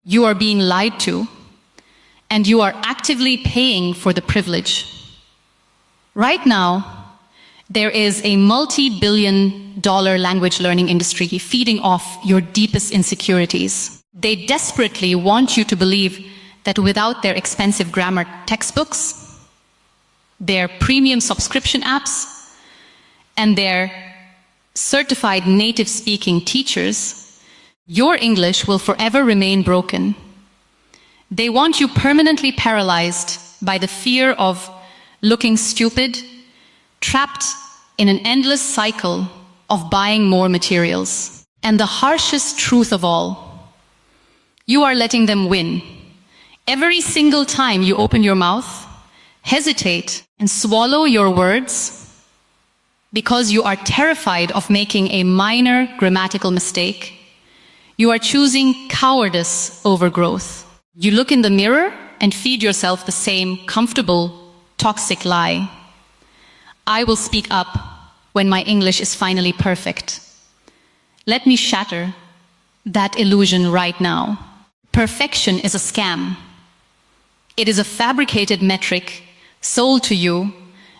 You are being lied to, and you are actively paying for the privilege. Right now, there is a multi-billion-dollar language learning industry feeding off your deepest insecurities. They desperately want you to believe that without their expensive grammar textbooks, their premium subscription apps, and their certified native speaking teachers, your English will forever remain broken. They want you permanently paralyzed by the fear of looking stupid, trapped in an endless cycle of buying more materials. And the harshest truth of all, you are letting them win. Every single time you open your mouth, hesitate, and swallow your words because you are terrified of making a minor grammatical mistake, you are choosing cowardice over growth. You look in the mirror and feed yourself the same comfortable, toxic lie. I will speak up when my English is finally perfect. Let me shatter that illusion right now. Perfection is a scam. It is a fabricated metric sold to you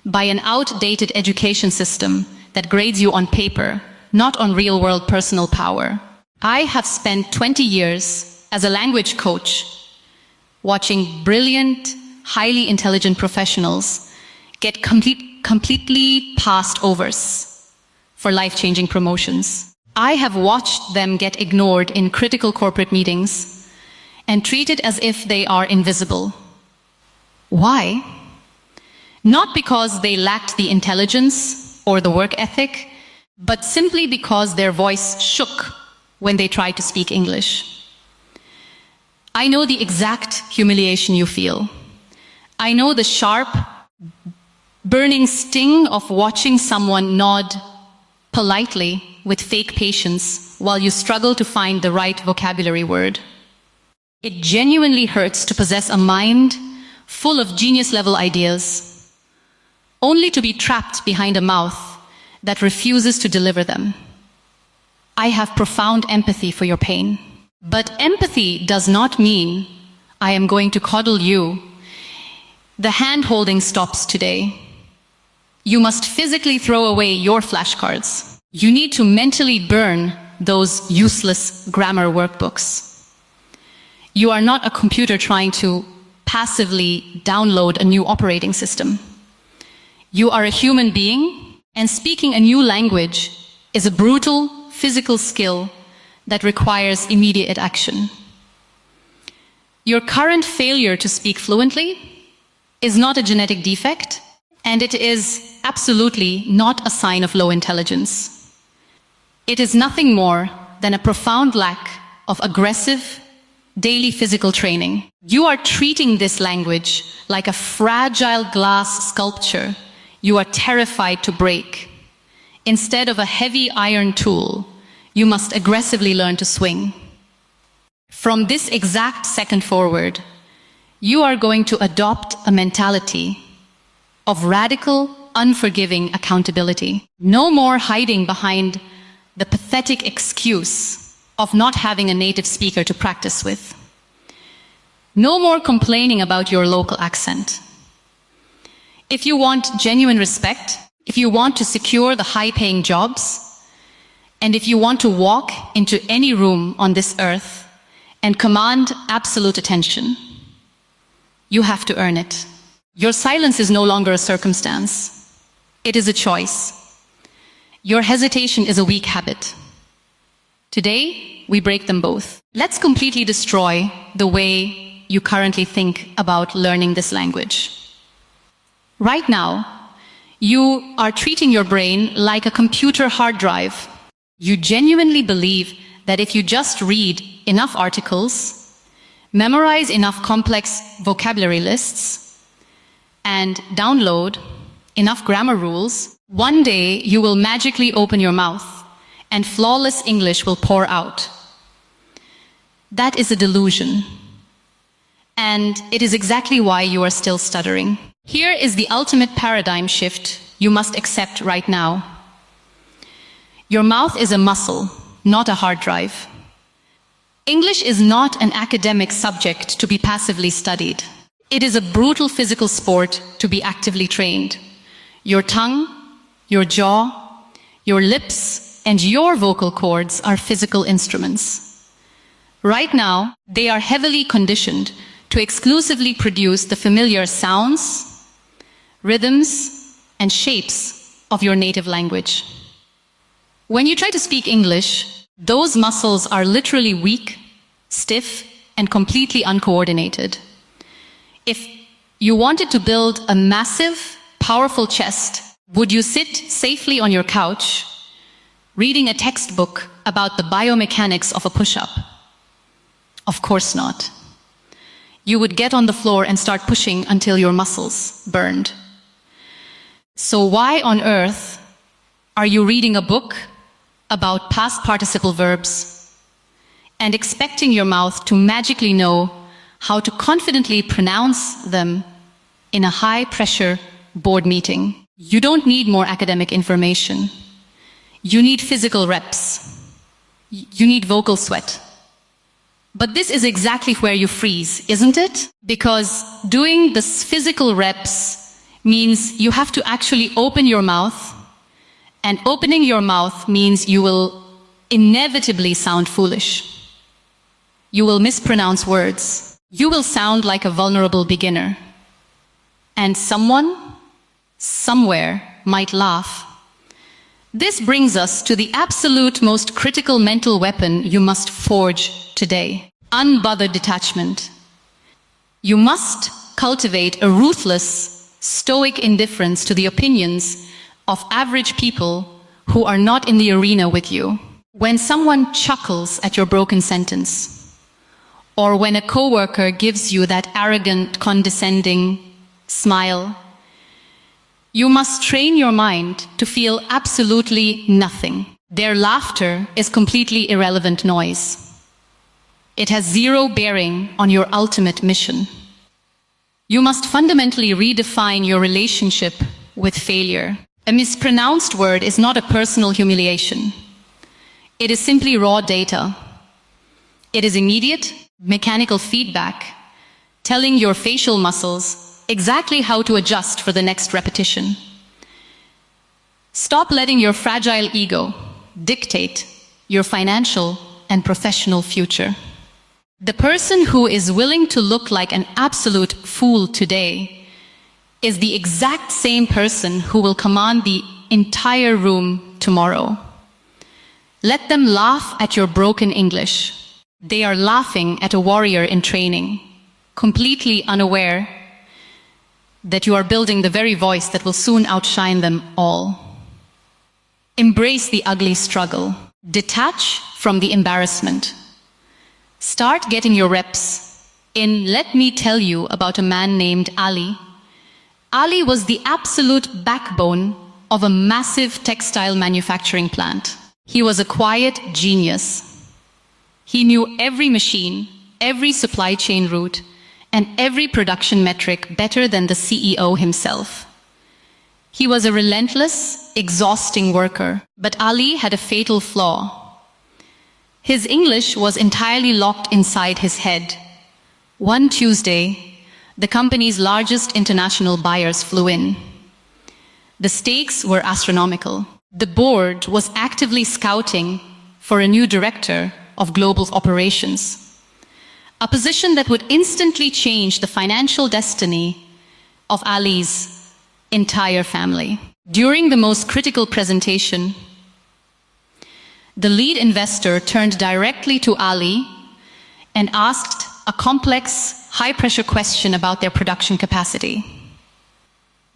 by an outdated education system that grades you on paper, not on real-world personal power. I have spent 20 years as a language coach watching brilliant, highly intelligent professionals get completely passed overs for life-changing promotions. I have watched them get ignored in critical corporate meetings and treated as if they are invisible. Why? Not because they lacked the intelligence or the work ethic, but simply because their voice shook when they tried to speak English. I know the exact humiliation you feel. I know the sharp, burning sting of watching someone nod politely with fake patience while you struggle to find the right vocabulary word. It genuinely hurts to possess a mind full of genius-level ideas, only to be trapped behind a mouth that refuses to deliver them. I have profound empathy for your pain. But empathy does not mean I am going to coddle you. The hand-holding stops today. You must physically throw away your flashcards. You need to mentally burn those useless grammar workbooks. You are not a computer trying to passively download a new operating system. You are a human being, and speaking a new language is a brutal physical skill that requires immediate action. Your current failure to speak fluently is not a genetic defect, and it is absolutely not a sign of low intelligence. It is nothing more than a profound lack of aggressive, daily physical training. You are treating this language like a fragile glass sculpture you are terrified to break. Instead of a heavy iron tool, you must aggressively learn to swing. From this exact second forward, you are going to adopt a mentality of radical, unforgiving accountability. No more hiding behind the pathetic excuse of not having a native speaker to practice with. No more complaining about your local accent. If you want genuine respect, if you want to secure the high-paying jobs, and if you want to walk into any room on this earth and command absolute attention, you have to earn it. Your silence is no longer a circumstance. It is a choice. Your hesitation is a weak habit. Today, we break them both. Let's completely destroy the way you currently think about learning this language. Right now, you are treating your brain like a computer hard drive. You genuinely believe that if you just read enough articles, memorize enough complex vocabulary lists, and download enough grammar rules, one day you will magically open your mouth and flawless English will pour out. That is a delusion. And it is exactly why you are still stuttering. Here is the ultimate paradigm shift you must accept right now. Your mouth is a muscle, not a hard drive. English is not an academic subject to be passively studied. It is a brutal physical sport to be actively trained. Your tongue, your jaw, your lips, and your vocal cords are physical instruments. Right now, they are heavily conditioned to exclusively produce the familiar sounds, rhythms, and shapes of your native language. When you try to speak English, those muscles are literally weak, stiff, and completely uncoordinated. If you wanted to build a massive, powerful chest, would you sit safely on your couch, reading a textbook about the biomechanics of a push-up? Of course not. You would get on the floor and start pushing until your muscles burned. So why on earth are you reading a book about past participle verbs and expecting your mouth to magically know how to confidently pronounce them in a high-pressure board meeting? You don't need more academic information. You need physical reps. You need vocal sweat. But this is exactly where you freeze, isn't it? Because doing this physical reps means you have to actually open your mouth, and opening your mouth means you will inevitably sound foolish. You will mispronounce words. You will sound like a vulnerable beginner. And someone, somewhere, might laugh. This brings us to the absolute most critical mental weapon you must forge today: unbothered detachment. You must cultivate a ruthless, stoic indifference to the opinions of average people who are not in the arena with you. When someone chuckles at your broken sentence, or when a coworker gives you that arrogant, condescending smile, you must train your mind to feel absolutely nothing. Their laughter is completely irrelevant noise. It has zero bearing on your ultimate mission. You must fundamentally redefine your relationship with failure. A mispronounced word is not a personal humiliation. It is simply raw data. It is immediate, mechanical feedback, telling your facial muscles exactly how to adjust for the next repetition. Stop letting your fragile ego dictate your financial and professional future. The person who is willing to look like an absolute fool today is the exact same person who will command the entire room tomorrow. Let them laugh at your broken English. They are laughing at a warrior in training, completely unaware that you are building the very voice that will soon outshine them all. Embrace the ugly struggle. Detach from the embarrassment. Start getting your reps in. Let me tell you about a man named Ali. Ali was the absolute backbone of a massive textile manufacturing plant. He was a quiet genius. He knew every machine, every supply chain route, and every production metric better than the CEO himself. He was a relentless, exhausting worker, but Ali had a fatal flaw. His English was entirely locked inside his head. One Tuesday, the company's largest international buyers flew in. The stakes were astronomical. The board was actively scouting for a new director of global operations, a position that would instantly change the financial destiny of Ali's entire family. During the most critical presentation, the lead investor turned directly to Ali and asked a complex, high-pressure question about their production capacity.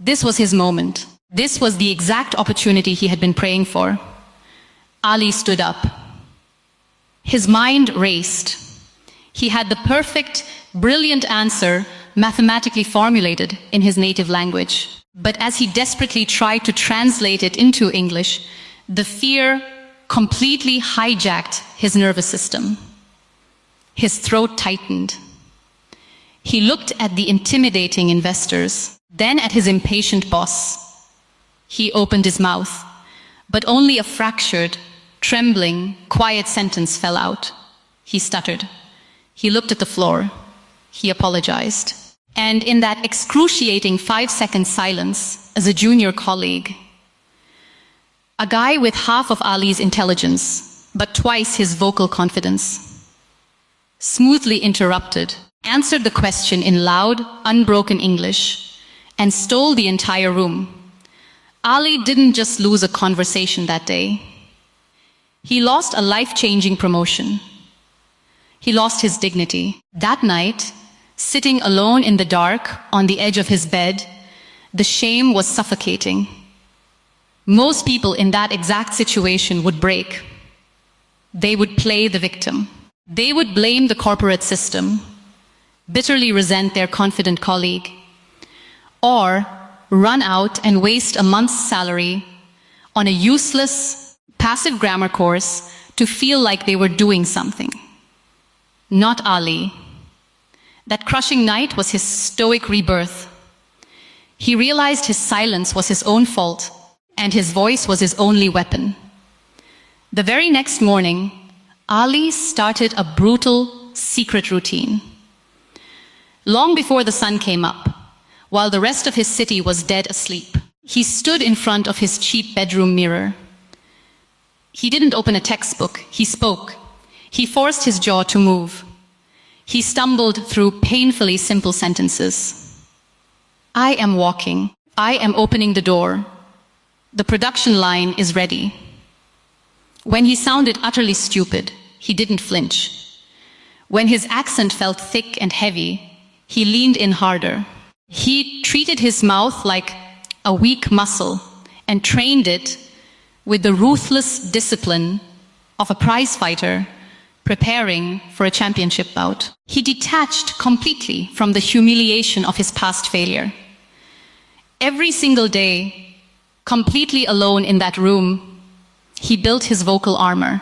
This was his moment. This was the exact opportunity he had been praying for. Ali stood up. His mind raced. He had the perfect, brilliant answer mathematically formulated in his native language. But as he desperately tried to translate it into English, the fear completely hijacked his nervous system. His throat tightened. He looked at the intimidating investors, then at his impatient boss. He opened his mouth, but only a fractured, trembling, quiet sentence fell out. He stuttered. He looked at the floor. He apologized. And in that excruciating 5-second silence, as a junior colleague, a guy with half of Ali's intelligence, but twice his vocal confidence, smoothly interrupted, answered the question in loud, unbroken English, and stole the entire room. Ali didn't just lose a conversation that day. He lost a life-changing promotion. He lost his dignity. That night, sitting alone in the dark on the edge of his bed, the shame was suffocating. Most people in that exact situation would break. They would play the victim. They would blame the corporate system, bitterly resent their confident colleague, or run out and waste a month's salary on a useless, passive grammar course to feel like they were doing something. Not Ali. That crushing night was his stoic rebirth. He realized his silence was his own fault, and his voice was his only weapon. The very next morning, Ali started a brutal, secret routine. Long before the sun came up, while the rest of his city was dead asleep, he stood in front of his cheap bedroom mirror. He didn't open a textbook, he spoke. He forced his jaw to move. He stumbled through painfully simple sentences. I am walking. I am opening the door. The production line is ready. When he sounded utterly stupid, he didn't flinch. When his accent felt thick and heavy, he leaned in harder. He treated his mouth like a weak muscle and trained it with the ruthless discipline of a prize fighter preparing for a championship bout. He detached completely from the humiliation of his past failure. Every single day, completely alone in that room, he built his vocal armor.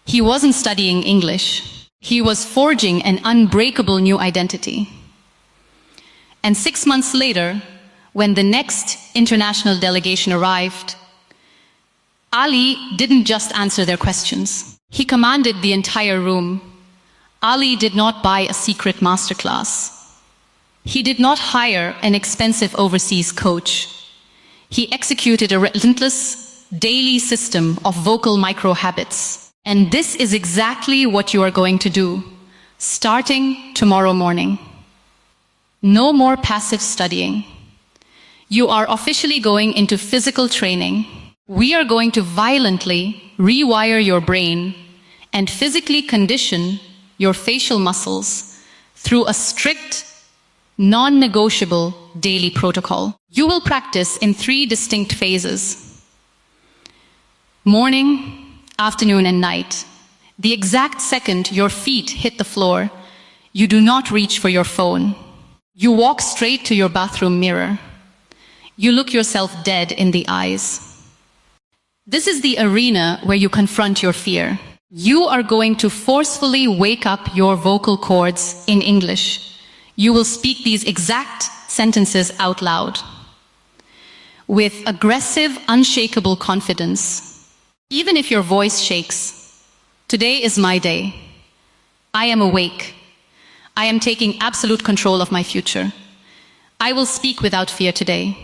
He wasn't studying English. He was forging an unbreakable new identity. And 6 months later, when the next international delegation arrived, Ali didn't just answer their questions. He commanded the entire room. Ali did not buy a secret masterclass. He did not hire an expensive overseas coach. He executed a relentless, daily system of vocal micro-habits. And this is exactly what you are going to do, starting tomorrow morning. No more passive studying. You are officially going into physical training. We are going to violently rewire your brain and physically condition your facial muscles through a strict, non-negotiable daily protocol. You will practice in 3 distinct phases: morning, afternoon, and night. The exact second your feet hit the floor, you do not reach for your phone. You walk straight to your bathroom mirror. You look yourself dead in the eyes. This is the arena where you confront your fear. You are going to forcefully wake up your vocal cords in English. You will speak these exact sentences out loud with aggressive, unshakable confidence. Even if your voice shakes, today is my day. I am awake. I am taking absolute control of my future. I will speak without fear today.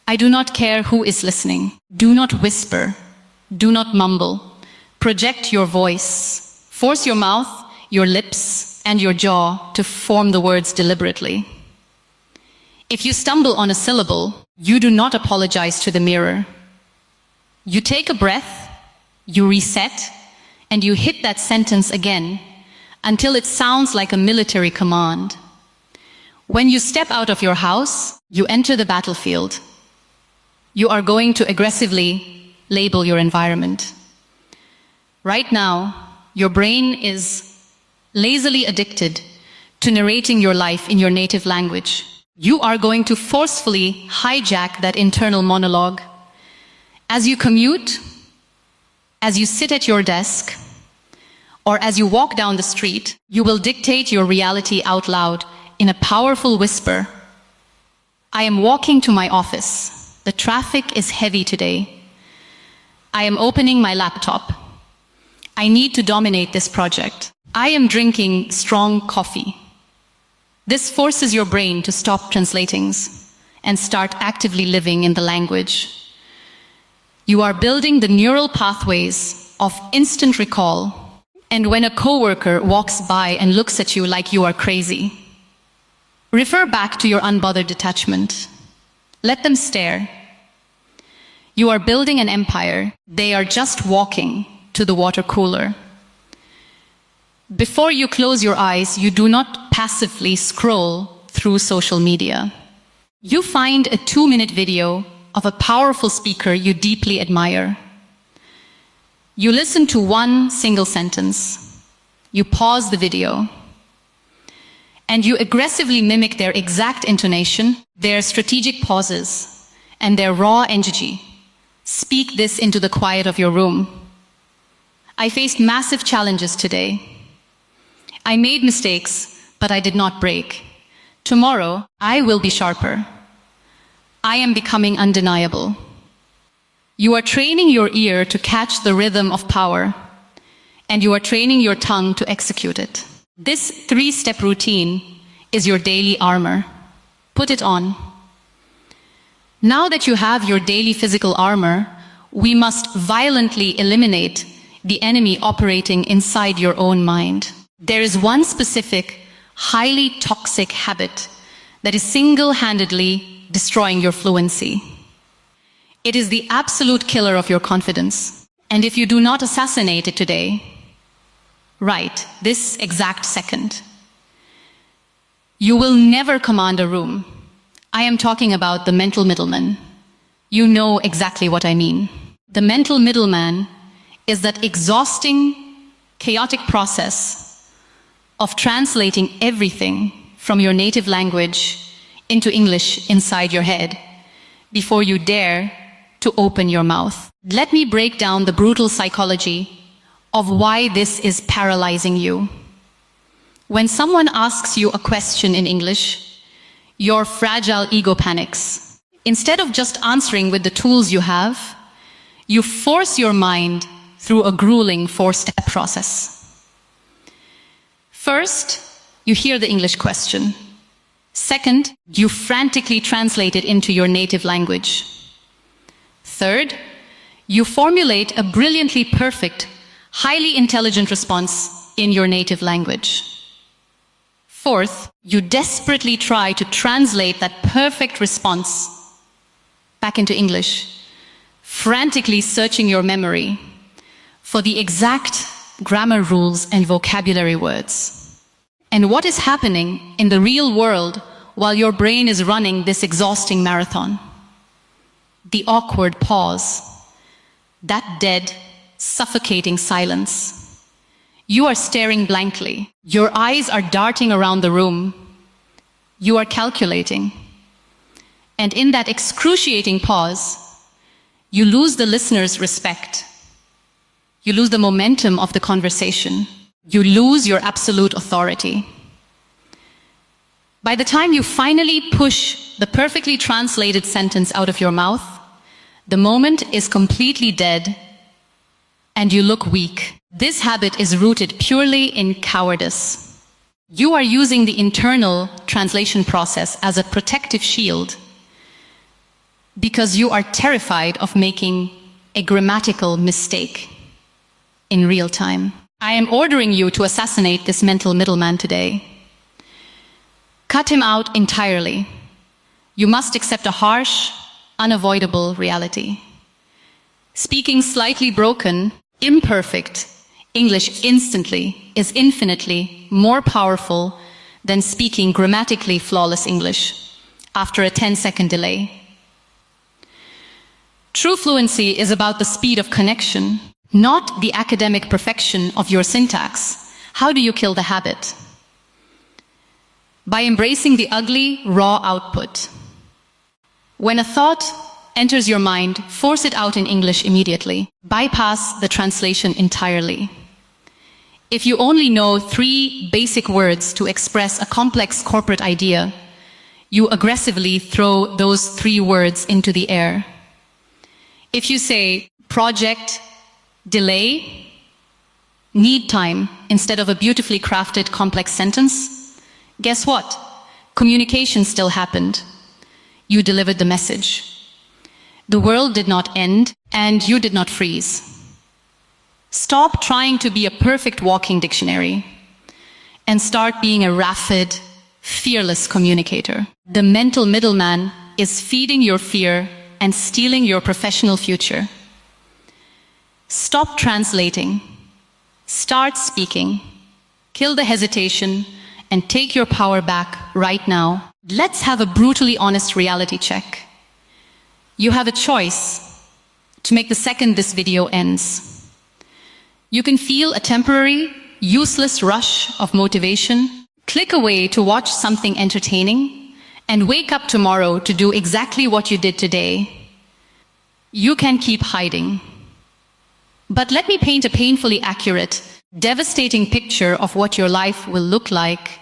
I do not care who is listening. Do not whisper. Do not mumble. Project your voice. Force your mouth, your lips, and your jaw to form the words deliberately. If you stumble on a syllable, you do not apologize to the mirror. You take a breath, you reset, and you hit that sentence again until it sounds like a military command. When you step out of your house, you enter the battlefield. You are going to aggressively label your environment. Right now, your brain is lazily addicted to narrating your life in your native language. You are going to forcefully hijack that internal monologue. As you commute, as you sit at your desk, or as you walk down the street, you will dictate your reality out loud in a powerful whisper. I am walking to my office. The traffic is heavy today. I am opening my laptop. I need to dominate this project. I am drinking strong coffee. This forces your brain to stop translatings and start actively living in the language. You are building the neural pathways of instant recall. And when a coworker walks by and looks at you like you are crazy, refer back to your unbothered detachment. Let them stare. You are building an empire. They are just walking to the water cooler. Before you close your eyes, you do not passively scroll through social media. You find a 2-minute video of a powerful speaker you deeply admire. You listen to one single sentence. You pause the video. And you aggressively mimic their exact intonation, their strategic pauses, and their raw energy. Speak this into the quiet of your room. I faced massive challenges today. I made mistakes, but I did not break. Tomorrow, I will be sharper. I am becoming undeniable. You are training your ear to catch the rhythm of power, and you are training your tongue to execute it. This 3-step routine is your daily armor. Put it on. Now that you have your daily physical armor, we must violently eliminate the enemy operating inside your own mind. There is one specific, highly toxic habit that is single-handedly destroying your fluency. It is the absolute killer of your confidence. And if you do not assassinate it today, right, this exact second, you will never command a room. I am talking about the mental middleman. You know exactly what I mean. The mental middleman is that exhausting, chaotic process of translating everything from your native language into English inside your head before you dare to open your mouth. Let me break down the brutal psychology of why this is paralyzing you. When someone asks you a question in English, your fragile ego panics. Instead of just answering with the tools you have, you force your mind through a grueling 4-step process. First, you hear the English question. Second, you frantically translate it into your native language. Third, you formulate a brilliantly perfect, highly intelligent response in your native language. Fourth, you desperately try to translate that perfect response back into English, frantically searching your memory for the exact grammar rules and vocabulary words. And what is happening in the real world while your brain is running this exhausting marathon? The awkward pause, that dead, suffocating silence. You are staring blankly. Your eyes are darting around the room. You are calculating. And in that excruciating pause, you lose the listener's respect. You lose the momentum of the conversation. You lose your absolute authority. By the time you finally push the perfectly translated sentence out of your mouth, the moment is completely dead and you look weak. This habit is rooted purely in cowardice. You are using the internal translation process as a protective shield because you are terrified of making a grammatical mistake in real time. I am ordering you to assassinate this mental middleman today. Cut him out entirely. You must accept a harsh, unavoidable reality. Speaking slightly broken, imperfect English instantly is infinitely more powerful than speaking grammatically flawless English after a 10-second delay. True fluency is about the speed of connection, not the academic perfection of your syntax. How do you kill the habit? By embracing the ugly, raw output. When a thought enters your mind, force it out in English immediately. Bypass the translation entirely. If you only know 3 basic words to express a complex corporate idea, you aggressively throw those 3 words into the air. If you say project, delay, need time instead of a beautifully crafted complex sentence, guess what? Communication still happened. You delivered the message. The world did not end, and you did not freeze. Stop trying to be a perfect walking dictionary and start being a rapid, fearless communicator. The mental middleman is feeding your fear and stealing your professional future. Stop translating. Start speaking. Kill the hesitation and take your power back right now. Let's have a brutally honest reality check. You have a choice to make the second this video ends. You can feel a temporary, useless rush of motivation, click away to watch something entertaining, and wake up tomorrow to do exactly what you did today. You can keep hiding. But let me paint a painfully accurate, devastating picture of what your life will look like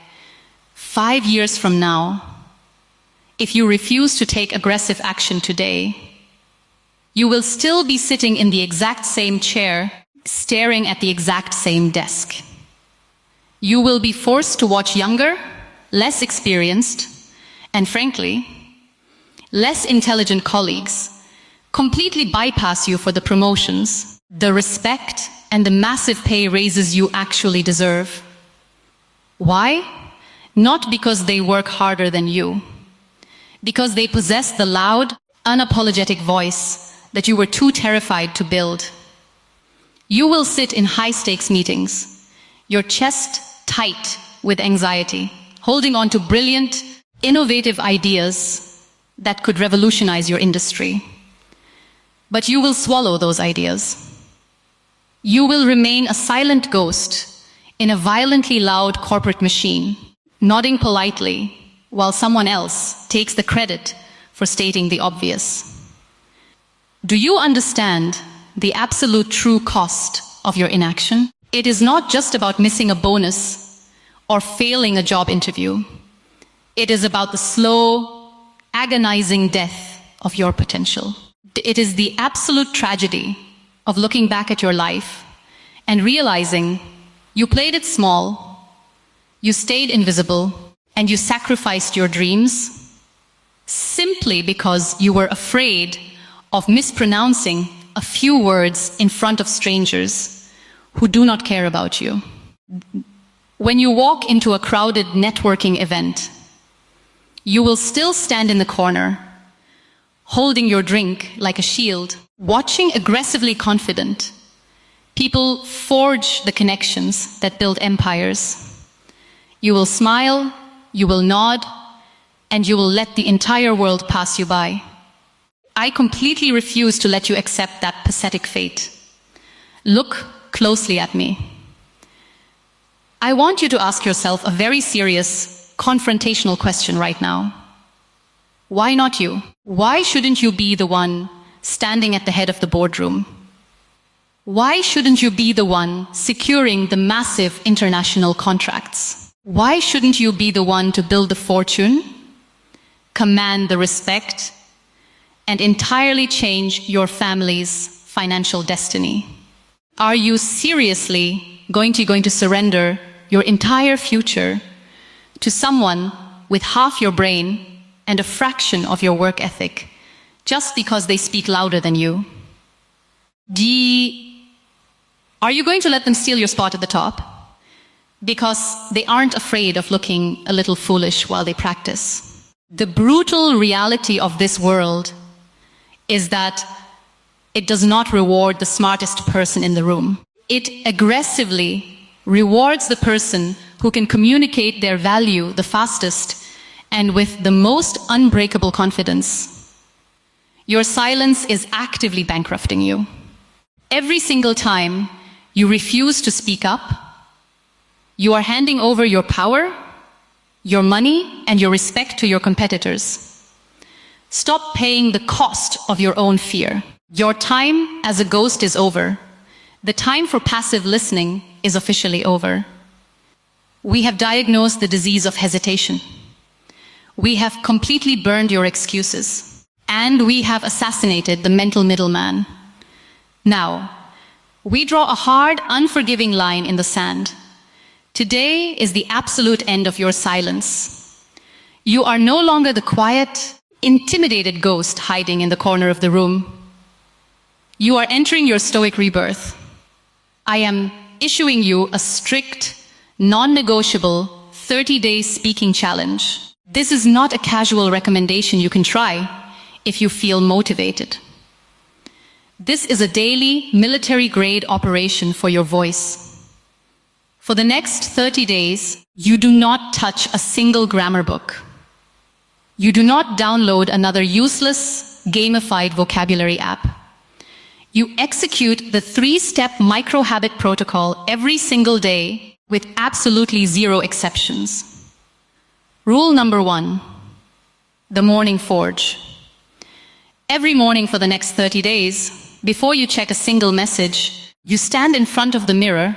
5 years from now. If you refuse to take aggressive action today, you will still be sitting in the exact same chair, staring at the exact same desk. You will be forced to watch younger, less experienced, and frankly, less intelligent colleagues completely bypass you for the promotions, the respect, and the massive pay raises you actually deserve. Why? Not because they work harder than you. Because they possess the loud, unapologetic voice that you were too terrified to build. You will sit in high-stakes meetings, your chest tight with anxiety, holding on to brilliant, innovative ideas that could revolutionize your industry. But you will swallow those ideas. You will remain a silent ghost in a violently loud corporate machine, nodding politely while someone else takes the credit for stating the obvious. Do you understand the absolute true cost of your inaction? It is not just about missing a bonus or failing a job interview. It is about the slow, agonizing death of your potential. It is the absolute tragedy of looking back at your life and realizing you played it small, you stayed invisible, and you sacrificed your dreams simply because you were afraid of mispronouncing a few words in front of strangers who do not care about you. When you walk into a crowded networking event, you will still stand in the corner, holding your drink like a shield, watching aggressively confident. People forge the connections that build empires. You will smile, you will nod, and you will let the entire world pass you by. I completely refuse to let you accept that pathetic fate. Look closely at me. I want you to ask yourself a very serious, confrontational question right now. Why not you? Why shouldn't you be the one standing at the head of the boardroom? Why shouldn't you be the one securing the massive international contracts? Why shouldn't you be the one to build the fortune, command the respect, and entirely change your family's financial destiny? Are you seriously going to surrender your entire future to someone with half your brain and a fraction of your work ethic just because they speak louder than you? Are you going to let them steal your spot at the top? Because they aren't afraid of looking a little foolish while they practice. The brutal reality of this world is that it does not reward the smartest person in the room. It aggressively rewards the person who can communicate their value the fastest and with the most unbreakable confidence. Your silence is actively bankrupting you. Every single time you refuse to speak up, you are handing over your power, your money, and your respect to your competitors. Stop paying the cost of your own fear. Your time as a ghost is over. The time for passive listening is officially over. We have diagnosed the disease of hesitation. We have completely burned your excuses. And we have assassinated the mental middleman. Now, We draw a hard, unforgiving line in the sand. Today is the absolute end of your silence. You are no longer the quiet, intimidated ghost hiding in the corner of the room. You are entering your stoic rebirth. I am issuing you a strict, non-negotiable 30-day speaking challenge. This is not a casual recommendation you can try if you feel motivated. This is a daily, military-grade operation for your voice. For the next 30 days, you do not touch a single grammar book. You do not download another useless, gamified vocabulary app. You execute the 3-step micro-habit protocol every single day with absolutely zero exceptions. Rule number 1, the morning forge. Every morning for the next 30 days, before you check a single message, you stand in front of the mirror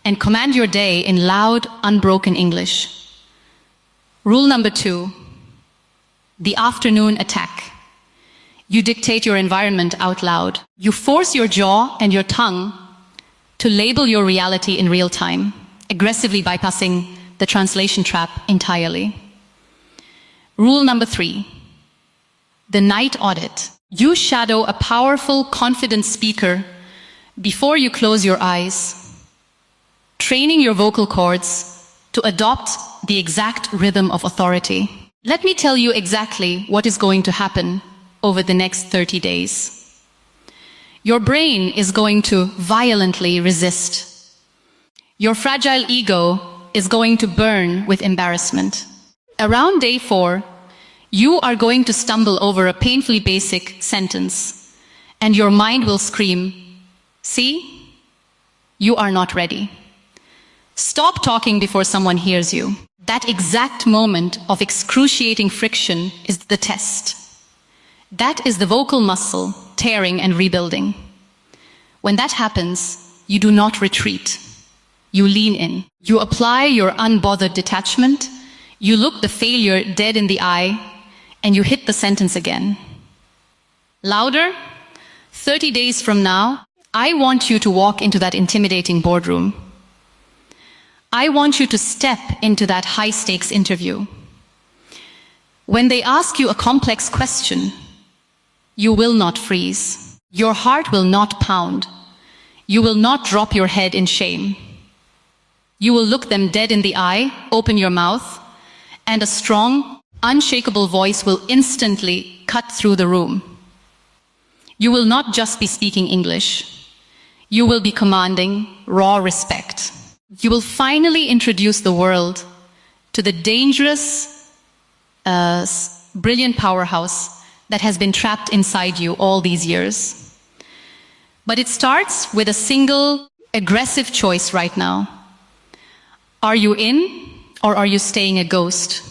and command your day in loud, unbroken English. Rule number 2, the afternoon attack. You dictate your environment out loud. You force your jaw and your tongue to label your reality in real time, aggressively bypassing the translation trap entirely. Rule number 3, the night audit. You shadow a powerful, confident speaker before you close your eyes, training your vocal cords to adopt the exact rhythm of authority. Let me tell you exactly what is going to happen over the next 30 days. Your brain is going to violently resist. Your fragile ego is going to burn with embarrassment. Around day 4, you are going to stumble over a painfully basic sentence, and your mind will scream, "See? You are not ready." Stop talking before someone hears you. That exact moment of excruciating friction is the test. That is the vocal muscle tearing and rebuilding. When that happens, you do not retreat. You lean in. You apply your unbothered detachment. You look the failure dead in the eye, and you hit the sentence again. Louder. 30 days from now, I want you to walk into that intimidating boardroom. I want you to step into that high-stakes interview. When they ask you a complex question, you will not freeze. Your heart will not pound. You will not drop your head in shame. You will look them dead in the eye, open your mouth, and a strong, unshakable voice will instantly cut through the room. You will not just be speaking English. You will be commanding raw respect. You will finally introduce the world to the dangerous, brilliant powerhouse that has been trapped inside you all these years. But it starts with a single, aggressive choice right now. Are you in, or are you staying a ghost?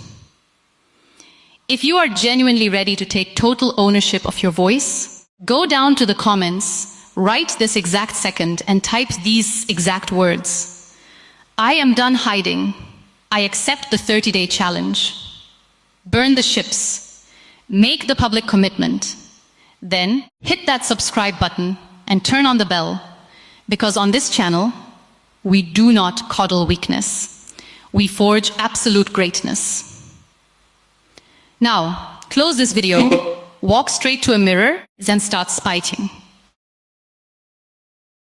If you are genuinely ready to take total ownership of your voice, go down to the comments, write this exact second, and type these exact words. I am done hiding. I accept the 30-day challenge. Burn the ships. Make the public commitment. Then hit that subscribe button and turn on the bell, because on this channel, we do not coddle weakness. We forge absolute greatness. Now, close this video, walk straight to a mirror, and start spiting.